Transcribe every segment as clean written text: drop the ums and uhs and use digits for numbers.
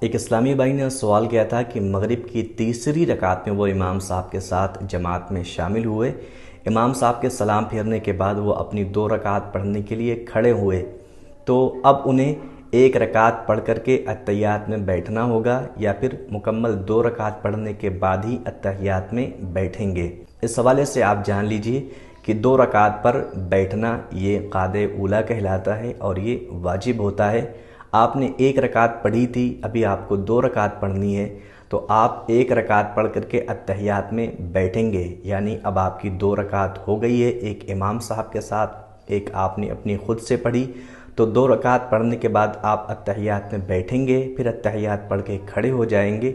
ایک اسلامی بھائی نے سوال کیا تھا کہ مغرب کی تیسری رکعت میں وہ امام صاحب کے ساتھ جماعت میں شامل ہوئے۔ امام صاحب کے سلام پھیرنے کے بعد وہ اپنی 2 رکعت پڑھنے کے لیے کھڑے ہوئے، تو اب انہیں 1 رکعت پڑھ کر کے اتحیات میں بیٹھنا ہوگا یا پھر مکمل 2 رکعت پڑھنے کے بعد ہی اتحیات میں بیٹھیں گے؟ اس حوالے سے آپ جان لیجئے کہ 2 رکعت پر بیٹھنا یہ قعدہ اولیٰ کہلاتا ہے اور یہ واجب ہوتا ہے۔ آپ نے 1 رکعت پڑھی تھی، ابھی آپ کو 2 رکعت پڑھنی ہے، تو آپ 1 رکعت پڑھ کر کے اتحیات میں بیٹھیں گے، یعنی اب آپ کی 2 رکعت ہو گئی ہے، ایک امام صاحب کے ساتھ، ایک آپ نے اپنی خود سے پڑھی، تو 2 رکعت پڑھنے کے بعد آپ اتحیات میں بیٹھیں گے، پھر اتحیات پڑھ کے کھڑے ہو جائیں گے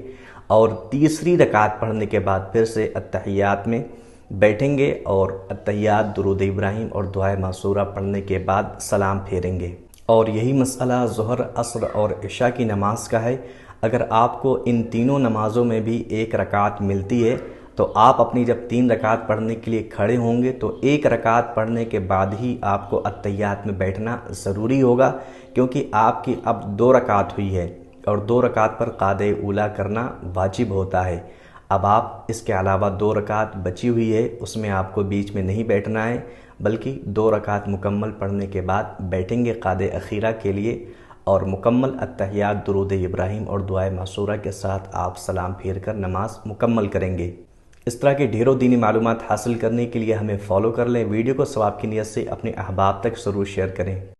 اور تیسری رکعت پڑھنے کے بعد پھر سے اتحیات میں بیٹھیں گے اور اتحیات، درود ابراہیم اور دعائے معصورہ پڑھنے کے بعد سلام پھیریں گے۔ اور یہی مسئلہ ظہر، عصر اور عشاء کی نماز کا ہے۔ اگر آپ کو ان تینوں نمازوں میں بھی 1 رکعت ملتی ہے تو آپ اپنی جب 3 رکعت پڑھنے کے لیے کھڑے ہوں گے تو 1 رکعت پڑھنے کے بعد ہی آپ کو اتحیات میں بیٹھنا ضروری ہوگا، کیونکہ آپ کی اب 2 رکعت ہوئی ہے اور 2 رکعت پر قعدہ اولیٰ کرنا واجب ہوتا ہے۔ اب آپ اس کے علاوہ 2 رکعت بچی ہوئی ہے، اس میں آپ کو بیچ میں نہیں بیٹھنا ہے، بلکہ 2 رکعت مکمل پڑھنے کے بعد بیٹھیں گے قعدہ اخیرہ کے لیے اور مکمل اتحیات، درود ابراہیم اور دعائے معصورہ کے ساتھ آپ سلام پھیر کر نماز مکمل کریں گے۔ اس طرح کے ڈھیروں دینی معلومات حاصل کرنے کے لیے ہمیں فالو کر لیں۔ ویڈیو کو ثواب کی نیت سے اپنے احباب تک ضرور شیئر کریں۔